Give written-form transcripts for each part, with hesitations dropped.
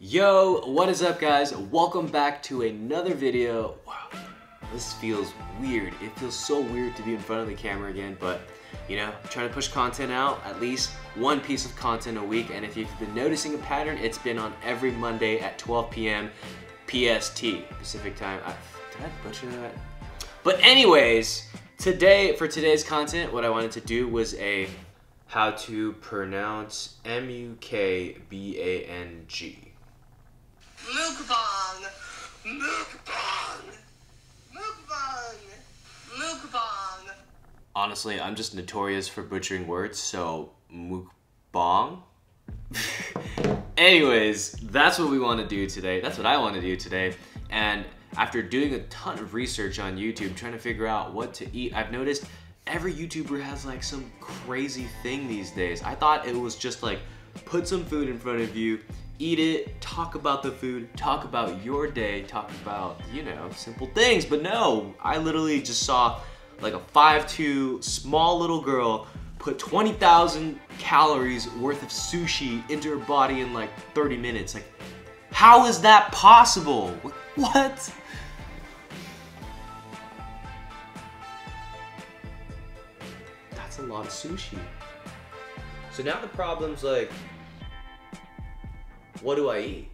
Yo, what is up guys? Welcome back to another video. Wow, this feels weird. It feels so weird to be in front of the camera again, but you know, I'm trying to push content out, at least one piece of content a week, and if you've been noticing a pattern, it's been on every Monday at 12 p.m. PST, Pacific time. Did I butcher that? But anyways, for today's content, what I wanted to do was a how to pronounce Mukbang. Mukbang, mukbang, mukbang, mukbang. Honestly, I'm just notorious for butchering words, so mukbang. Anyways, that's what we want to do today. That's what I want to do today. And after doing a ton of research on YouTube, trying to figure out what to eat, I've noticed every YouTuber has like some crazy thing these days. I thought it was just like, put some food in front of you, eat it, talk about the food, talk about your day, talk about, you know, simple things. But no, I literally just saw like a 5'2" small little girl put 20,000 calories worth of sushi into her body in like 30 minutes. Like, how is that possible? What? That's a lot of sushi. So now the problem's like, what do I eat?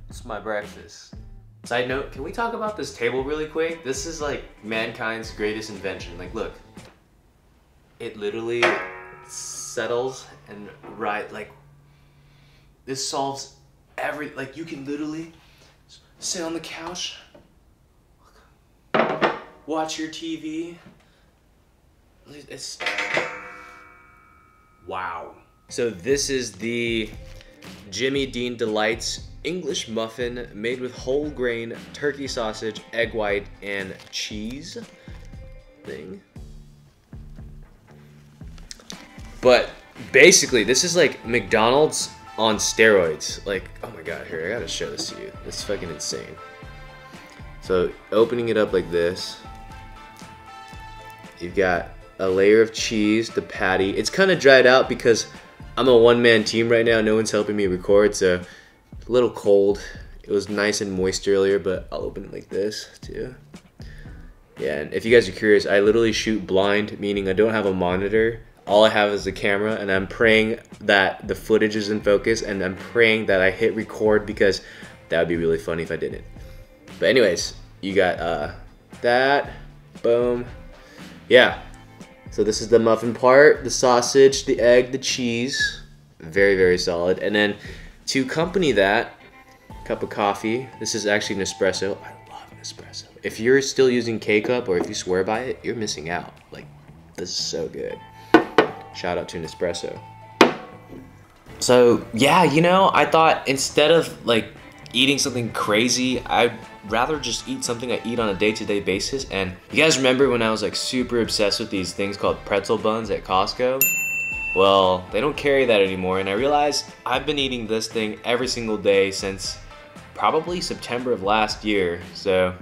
It's my breakfast. Side note, can we talk about this table really quick? This is like mankind's greatest invention. Like, look, it literally settles and like, this solves like you can literally sit on the couch, watch your TV. It's, wow. So this is the Jimmy Dean Delights English muffin made with whole grain turkey sausage, egg white, and cheese thing. But basically, this is like McDonald's on steroids. Like, oh my god, here, I gotta show this to you. It's fucking insane. So, opening it up like this, you've got a layer of cheese, the patty. It's kind of dried out because I'm a one-man team right now. No one's helping me record, so a little cold. It was nice and moist earlier, but I'll open it like this too. Yeah, and if you guys are curious, I literally shoot blind, meaning I don't have a monitor. All I have is a camera, and I'm praying that the footage is in focus, and I'm praying that I hit record because that would be really funny if I didn't. But anyways, you got that, boom. Yeah, so this is the muffin part, the sausage, the egg, the cheese. Very, very solid. And then to accompany that, cup of coffee. This is actually Nespresso. I love Nespresso. If you're still using K-Cup or if you swear by it, you're missing out. Like, this is so good. Shout out to Nespresso. So, yeah, you know, I thought instead of like eating something crazy, I'd rather just eat something I eat on a day-to-day basis. And you guys remember when I was like super obsessed with these things called pretzel buns at Costco? Well, they don't carry that anymore, and I realized I've been eating this thing every single day since probably September of last year, so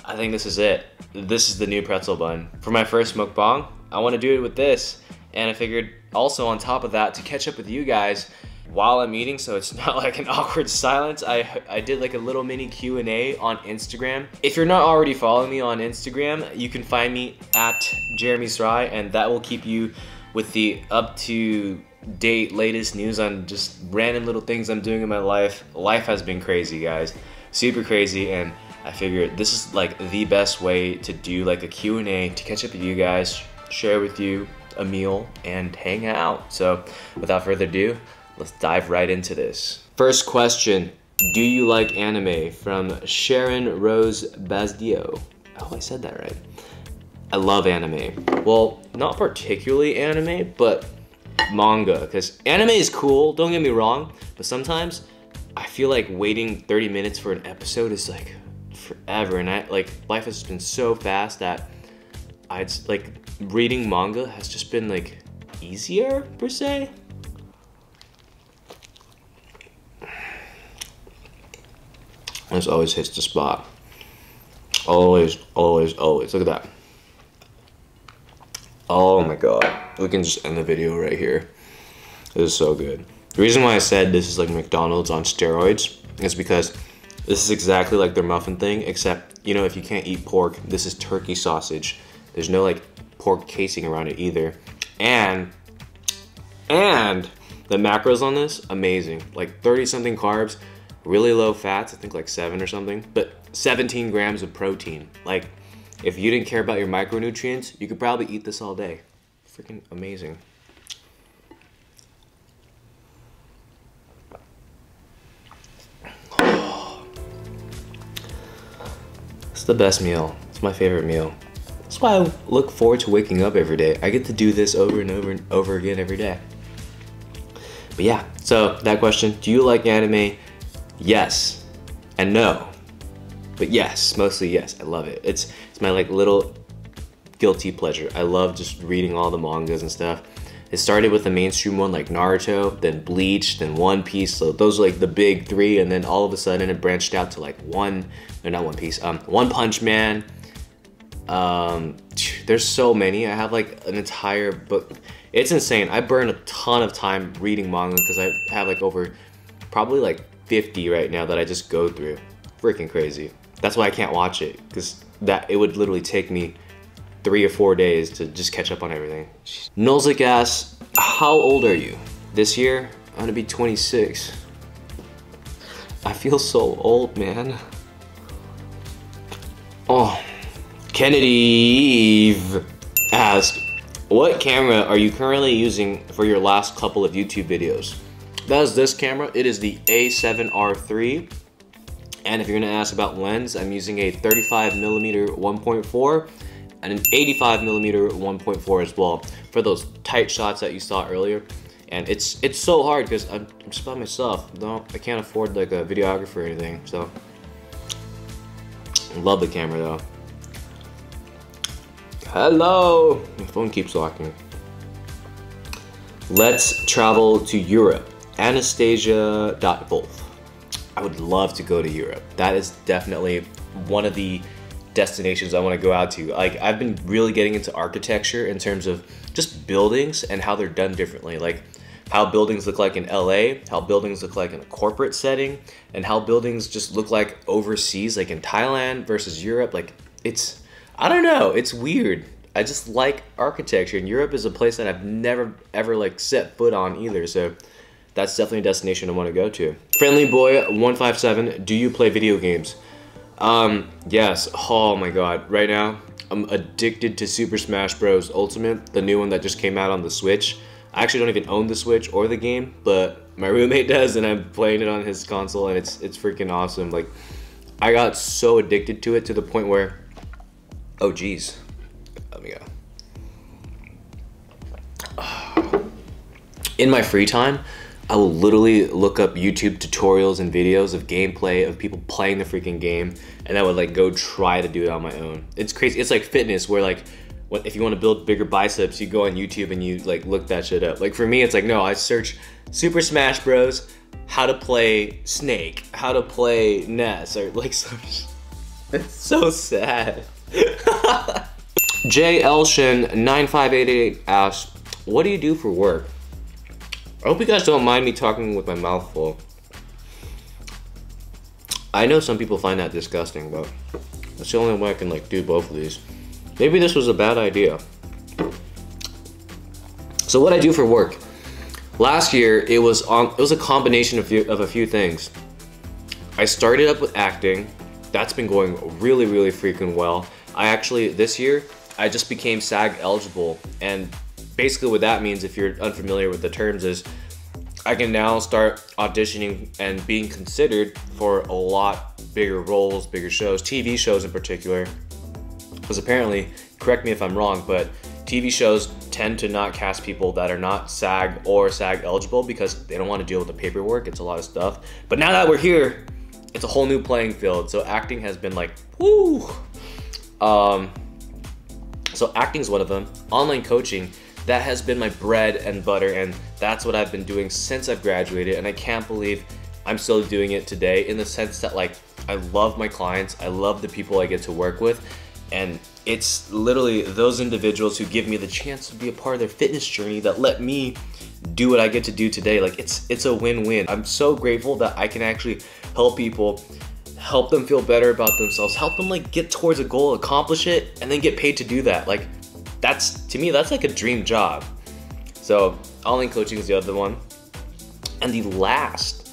I think this is it. This is the new pretzel bun. For my first mukbang, I want to do it with this, and I figured also on top of that, to catch up with you guys, while I'm eating, so it's not like an awkward silence. I did like a little mini Q&A on Instagram. If you're not already following me on Instagram, you can find me at Jeremy Sry, and that will keep you with the up-to-date latest news on just random little things I'm doing in my life. Life has been crazy, guys. Super crazy, and I figured this is like the best way to do like a Q&A to catch up with you guys, share with you a meal, and hang out. So without further ado, let's dive right into this. First question, do you like anime? From Sharon Rose Bazdio. Oh, I said that right. I love anime. Well, not particularly anime, but manga, because anime is cool, don't get me wrong, but sometimes I feel like waiting 30 minutes for an episode is like forever, and life has been so fast that reading manga has just been like easier per se. This always hits the spot. Always, always, always. Look at that. Oh my god. We can just end the video right here. This is so good. The reason why I said this is like McDonald's on steroids is because this is exactly like their muffin thing, except, you know, if you can't eat pork, this is turkey sausage. There's no like pork casing around it either. And the macros on this, amazing. Like 30 something carbs, really low fats, I think like 7 or something, but 17 grams of protein. Like, if you didn't care about your micronutrients, you could probably eat this all day. Freaking amazing. It's the best meal. It's my favorite meal. That's why I look forward to waking up every day. I get to do this over and over and over again every day. But yeah, so that question, do you like anime? Yes and no. But yes, mostly yes, I love it. It's my like little guilty pleasure. I love just reading all the mangas and stuff. It started with the mainstream one like Naruto, then Bleach, then One Piece. So those are like the big three, and then all of a sudden it branched out to like One Punch Man. There's so many. I have like an entire book. It's insane. I burn a ton of time reading manga because I have like over probably like 50 right now that I just go through. Freaking crazy. That's why I can't watch it, because it would literally take me 3 or 4 days to just catch up on everything. Nulzik asks, how old are you? This year, I'm gonna be 26. I feel so old, man. Oh. Kennedy Eve asked, what camera are you currently using for your last couple of YouTube videos? That is this camera. It is the A7R III. And if you're gonna ask about lens, I'm using a 35mm 1.4 and an 85mm 1.4 as well for those tight shots that you saw earlier. And it's so hard because I'm just by myself. I can't afford like a videographer or anything. So love the camera though. Hello, my phone keeps locking. Let's travel to Europe. Anastasia.Wolf. I would love to go to Europe. That is definitely one of the destinations I want to go out to. Like, I've been really getting into architecture in terms of just buildings and how they're done differently. Like how buildings look like in LA, how buildings look like in a corporate setting, and how buildings just look like overseas, like in Thailand versus Europe. Like, I don't know, it's weird. I just like architecture, and Europe is a place that I've never ever like set foot on either. So that's definitely a destination I want to go to. Friendly Boy 157, do you play video games? Yes. Oh my god. Right now, I'm addicted to Super Smash Bros. Ultimate, the new one that just came out on the Switch. I actually don't even own the Switch or the game, but my roommate does, and I'm playing it on his console, and it's freaking awesome. Like, I got so addicted to it to the point where, oh geez, let me go. In my free time, I will literally look up YouTube tutorials and videos of gameplay of people playing the freaking game, and I would like go try to do it on my own. It's crazy. It's like fitness, where like, if you want to build bigger biceps, you go on YouTube and you like look that shit up. Like for me, it's like, no, I search Super Smash Bros, how to play Snake, how to play Ness, or like some. It's so sad. J. Elshin 9588 asks, what do you do for work? I hope you guys don't mind me talking with my mouth full. I know some people find that disgusting, but that's the only way I can like do both of these. Maybe this was a bad idea. So what I do for work. Last year, it was a combination of a few things. I started up with acting. That's been going really, really freaking well. I actually, this year, I just became SAG eligible. And basically what that means, if you're unfamiliar with the terms, is I can now start auditioning and being considered for a lot bigger roles, bigger shows, TV shows in particular. Because apparently, correct me if I'm wrong, but TV shows tend to not cast people that are not SAG or SAG eligible because they don't want to deal with the paperwork. It's a lot of stuff. But now that we're here, it's a whole new playing field. So acting has been like, woo. So acting is one of them. Online coaching, that has been my bread and butter, and that's what I've been doing since I've graduated, and I can't believe I'm still doing it today, in the sense that like I love my clients, I love the people I get to work with, and it's literally those individuals who give me the chance to be a part of their fitness journey that let me do what I get to do today. Like it's a win-win. I'm so grateful that I can actually help people, help them feel better about themselves, help them like get towards a goal, accomplish it, and then get paid to do that. Like that's, to me, that's like a dream job. So online coaching is the other one. And the last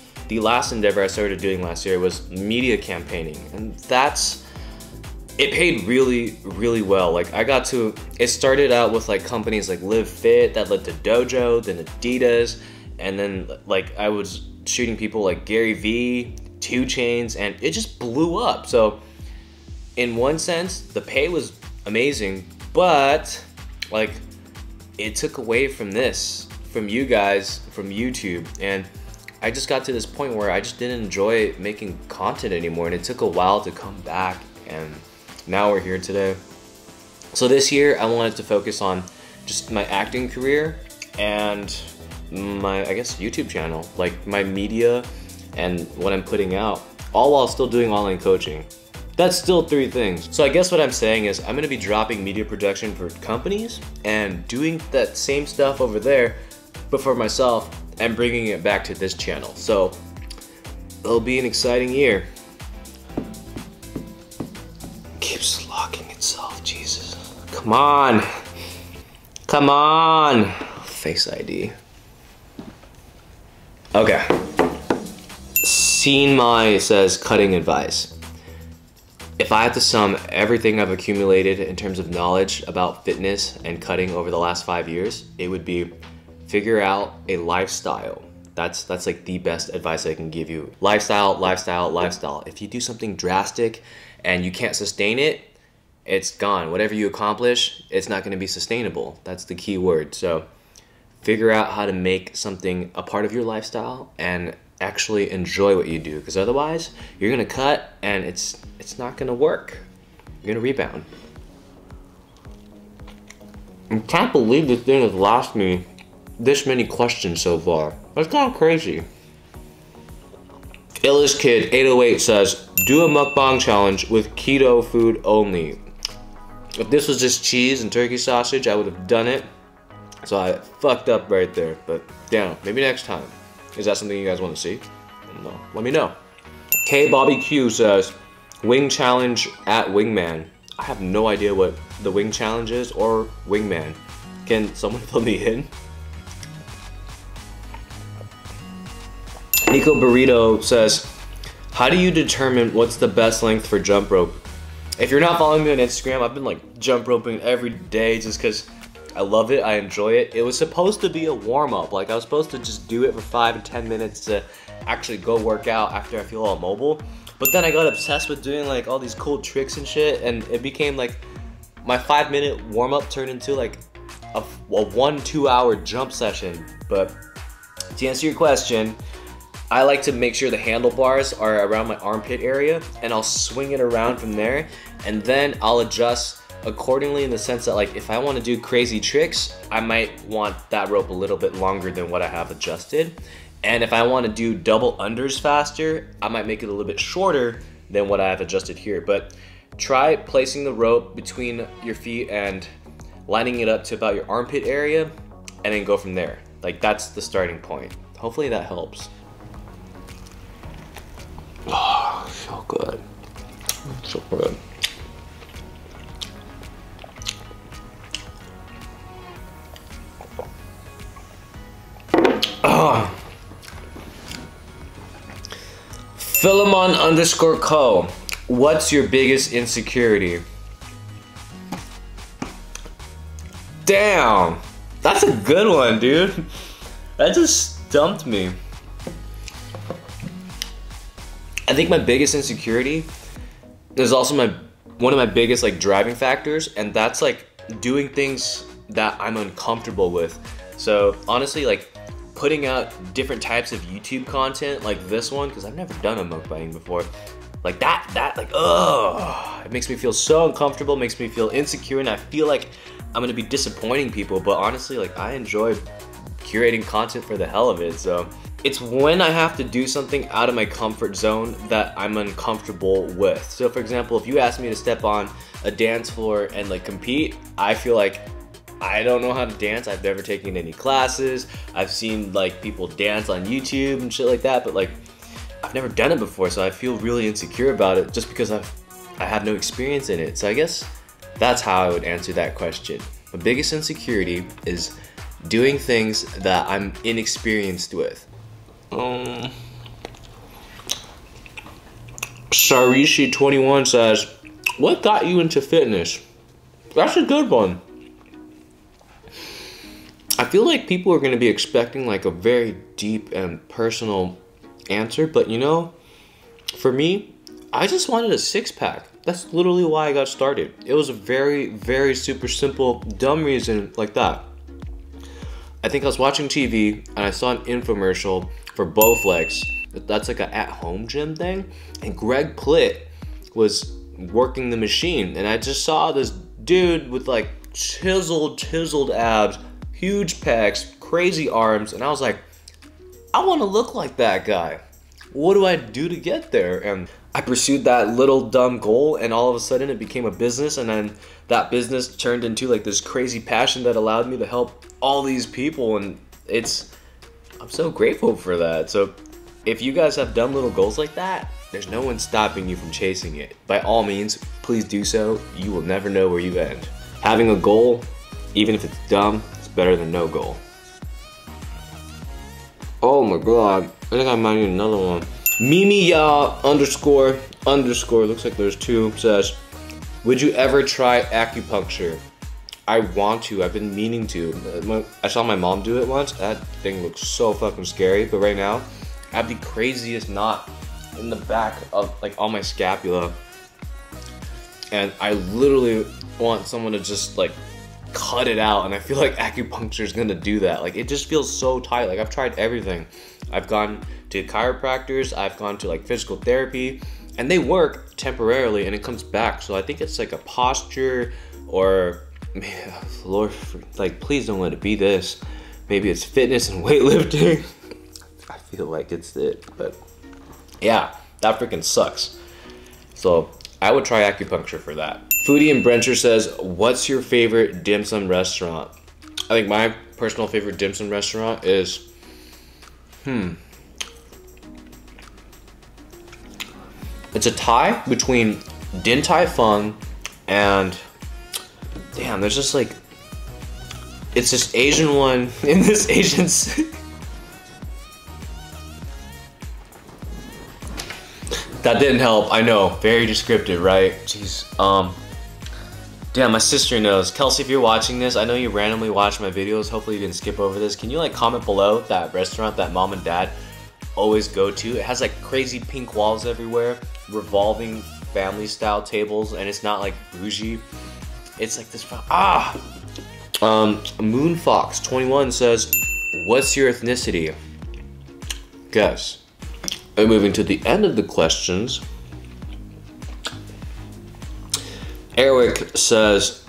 endeavor I started doing last year was media campaigning. And it paid really, really well. Like it started out with like companies like Live Fit, that led to Dojo, then Adidas. And then like I was shooting people like Gary Vee, 2 Chainz, and it just blew up. So in one sense, the pay was amazing, but like it took away from you guys, from YouTube, and I just got to this point where I just didn't enjoy making content anymore, and it took a while to come back, and now we're here today. So this year I wanted to focus on just my acting career and my, I guess, YouTube channel, like my media and what I'm putting out, all while still doing online coaching. That's still 3 things. So I guess what I'm saying is I'm gonna be dropping media production for companies and doing that same stuff over there, but for myself, and bringing it back to this channel. So it'll be an exciting year. Keeps locking itself, Jesus. Come on. Come on. Face ID. Okay. Scene My says cutting advice. If I had to sum everything I've accumulated in terms of knowledge about fitness and cutting over the last 5 years, it would be figure out a lifestyle. That's like the best advice I can give you. Lifestyle, lifestyle, lifestyle. If you do something drastic and you can't sustain it, it's gone. Whatever you accomplish, it's not gonna be sustainable. That's the key word. So figure out how to make something a part of your lifestyle and actually enjoy what you do, because otherwise you're gonna cut and it's not gonna work. You're gonna rebound. I can't believe this thing has lasted me this many questions so far. That's kind of crazy. Illest Kid 808 says, do a mukbang challenge with keto food only. If this was just cheese and turkey sausage, I would have done it. So I fucked up right there, but damn, maybe next time. Is that something you guys want to see? No, let me know. K Bobby Q says, wing challenge at Wingman. I have no idea what the wing challenge is or Wingman. Can someone fill me in? Nico Burrito says, how do you determine what's the best length for jump rope? If you're not following me on Instagram, I've been like jump roping every day just because I love it, I enjoy it. It was supposed to be a warm-up. Like I was supposed to just do it for 5 to 10 minutes to actually go work out after I feel all mobile. But then I got obsessed with doing like all these cool tricks and shit, and it became like my 5-minute warm-up turned into like a 1-2 hour jump session. But to answer your question, I like to make sure the handlebars are around my armpit area, and I'll swing it around from there, and then I'll adjust accordingly, in the sense that like if I want to do crazy tricks, I might want that rope a little bit longer than what I have adjusted. And if I want to do double unders faster, I might make it a little bit shorter than what I have adjusted here. But try placing the rope between your feet and lining it up to about your armpit area, and then go from there. Like, that's the starting point. Hopefully that helps. Oh, so good. So good. Oh. Philemon_co. What's your biggest insecurity? Damn. That's a good one, dude. That just stumped me. I think my biggest insecurity is also one of my biggest like driving factors, and that's like doing things that I'm uncomfortable with. So honestly, like putting out different types of YouTube content like this one, because I've never done a mukbang before. Like that like, ugh, it makes me feel so uncomfortable, makes me feel insecure, and I feel like I'm gonna be disappointing people. But honestly, like I enjoy curating content for the hell of it. So it's when I have to do something out of my comfort zone that I'm uncomfortable with. So for example, if you ask me to step on a dance floor and like compete, I feel like I don't know how to dance. I've never taken any classes. I've seen like people dance on YouTube and shit like that, but like I've never done it before, so I feel really insecure about it just because I have no experience in it. So I guess that's how I would answer that question. My biggest insecurity is doing things that I'm inexperienced with. Sharishi21 says, what got you into fitness? That's a good one. I feel like people are going to be expecting like a very deep and personal answer, but you know, for me, I just wanted a six-pack. That's literally why I got started. It was a very, very super simple, dumb reason like that. I think I was watching TV and I saw an infomercial for Bowflex. That's like an at-home gym thing. And Greg Plitt was working the machine. And I just saw this dude with like chiseled abs, huge pecs, crazy arms. And I was like, I want to look like that guy. What do I do to get there? And I pursued that little dumb goal, and all of a sudden it became a business, and then that business turned into like this crazy passion that allowed me to help all these people, and I'm so grateful for that. So if you guys have dumb little goals like that, there's no one stopping you from chasing it. By all means, please do so. You will never know where you end. Having a goal, even if it's dumb, is better than no goal. Oh my god, I think I might need another one. Mimi underscore, looks like there's two, says, would you ever try acupuncture? I want to, I've been meaning to. I saw my mom do it once. That thing looks so fucking scary, but right now, I have the craziest knot in the back of, like, on my scapula. And I literally want someone to just, like, cut it out, and I feel like acupuncture is gonna do that. Like, it just feels so tight. Like, I've tried everything. I've gone to chiropractors, I've gone to like physical therapy, and they work temporarily and it comes back. So I think it's like a posture, or Lord, like please don't let it be this. Maybe it's fitness and weightlifting. I feel like it's it, but yeah, that freaking sucks. So I would try acupuncture for that. Foodie and Brencher says, what's your favorite dim sum restaurant? I think my personal favorite dim sum restaurant is it's a tie between Din Tai Fung and damn, there's just like, it's this Asian one in this Asian city. That didn't help, I know, very descriptive, right? Jeez, damn, my sister knows. Kelsey, if you're watching this, I know you randomly watch my videos. Hopefully you didn't skip over this. Can you like comment below that restaurant that mom and dad always go to? It has like crazy pink walls everywhere, revolving family style tables, and it's not like bougie. It's like this, Moonfox21 says, what's your ethnicity? Guess. And moving to the end of the questions, Eric says,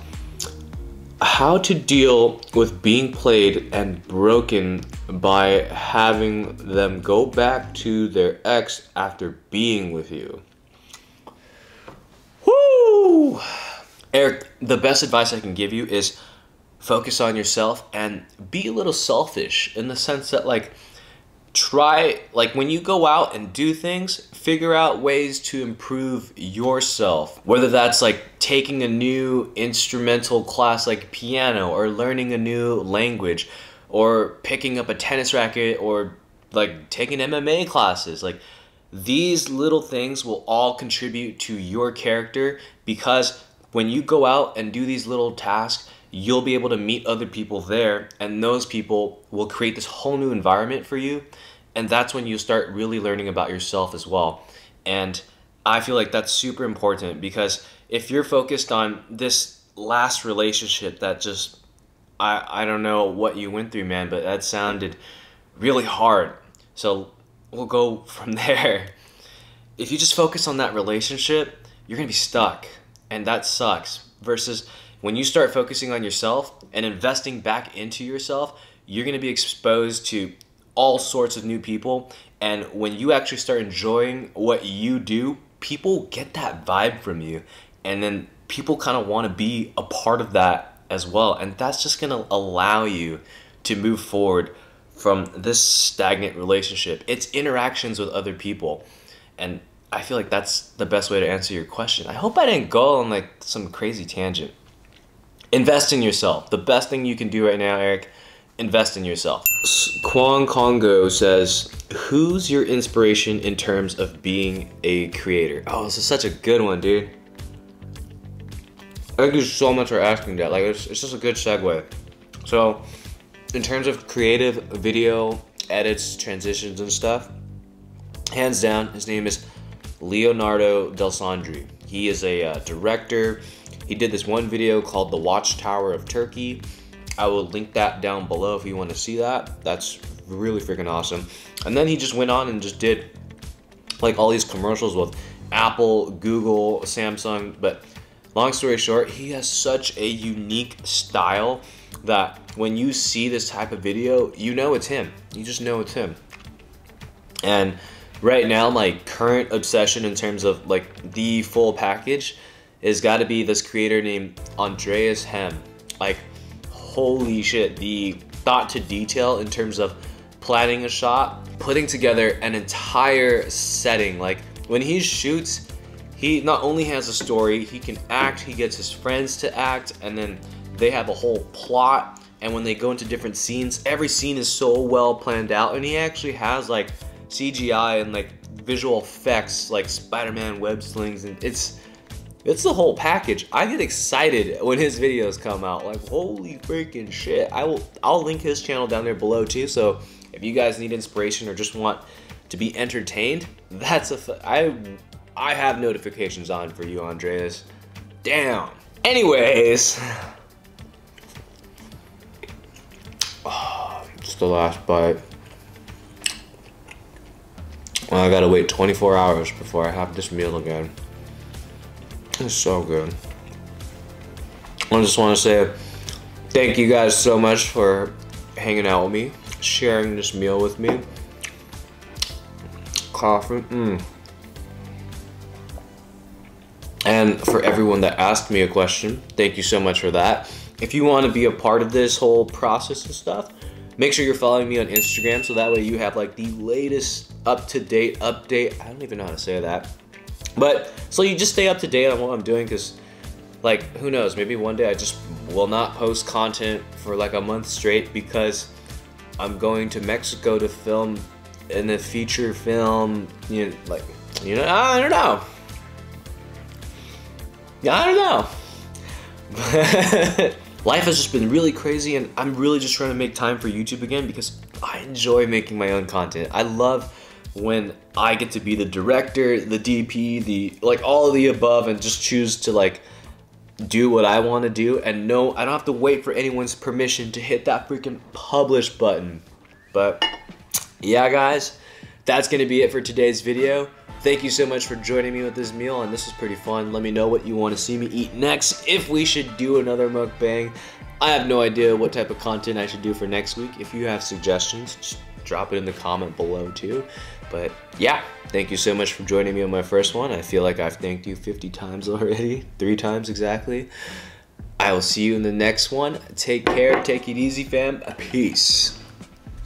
how to deal with being played and broken by having them go back to their ex after being with you. Woo! Eric, the best advice I can give you is focus on yourself and be a little selfish in the sense that like try, like when you go out and do things, figure out ways to improve yourself, whether that's like taking a new instrumental class like piano, or learning a new language, or picking up a tennis racket, or like taking MMA classes. Like these little things will all contribute to your character, because when you go out and do these little tasks, you'll be able to meet other people there, and those people will create this whole new environment for you. And that's when you start really learning about yourself as well. And I feel like that's super important, because if you're focused on this last relationship that just, I don't know what you went through, man, but that sounded really hard. So we'll go from there. If you just focus on that relationship, you're gonna be stuck, and that sucks. Versus when you start focusing on yourself and investing back into yourself, you're gonna be exposed to all sorts of new people. And when you actually start enjoying what you do, people get that vibe from you, and then people kind of want to be a part of that as well. And that's just gonna allow you to move forward from this stagnant relationship. It's interactions with other people. And I feel like that's the best way to answer your question. I hope I didn't go on like some crazy tangent. Invest in yourself. The best thing you can do right now, Eric, invest in yourself. Kwang Congo says, who's your inspiration in terms of being a creator? Oh, this is such a good one, dude. Thank you so much for asking that. Like, it's just a good segue. So, in terms of creative video edits, transitions, and stuff, hands down, his name is Leonardo Del Sandri. He is a director. He did this one video called The Watchtower of Turkey. I will link that down below if you want to see that. That's really freaking awesome. And then he just went on and just did like all these commercials with Apple, Google, Samsung. But long story short, he has such a unique style that when you see this type of video, you know it's him. You just know it's him. And right now, my current obsession in terms of like the full package is got to be this creator named Andreas Hem. Like, holy shit, the thought to detail in terms of planning a shot, putting together an entire setting. Like when he shoots, he not only has a story, he can act, he gets his friends to act, and then they have a whole plot. And when they go into different scenes, every scene is so well planned out, and he actually has like CGI and like visual effects like Spider-Man web slings, and it's the whole package. I get excited when his videos come out. Like, holy freaking shit. I'll link his channel down there below too. So if you guys need inspiration or just want to be entertained, I have notifications on for you, Andreas. Damn. Anyways, just the last bite. Well, I gotta wait 24 hours before I have this meal again. It's so good. I just want to say thank you guys so much for hanging out with me, sharing this meal with me. Coffee. And for everyone that asked me a question, thank you so much for that. If you want to be a part of this whole process and stuff, make sure you're following me on Instagram, so that way you have like the latest up-to-date update. I don't even know how to say that. But so you just stay up to date on what I'm doing, because like, who knows, maybe one day I just will not post content for like a month straight because I'm going to Mexico to film in a feature film, I don't know. I don't know. Life has just been really crazy, and I'm really just trying to make time for YouTube again because I enjoy making my own content. I love when I get to be the director, the DP, all of the above, and just choose to like do what I want to do, and no, I don't have to wait for anyone's permission to hit that freaking publish button. But yeah, guys, that's gonna be it for today's video. Thank you so much for joining me with this meal, and this was pretty fun. Let me know what you want to see me eat next, if we should do another mukbang. I have no idea what type of content I should do for next week. If you have suggestions, just drop it in the comment below too. But yeah, thank you so much for joining me on my first one. I feel like I've thanked you 50 times already, 3 times exactly. I will see you in the next one. Take care. Take it easy, fam. Peace.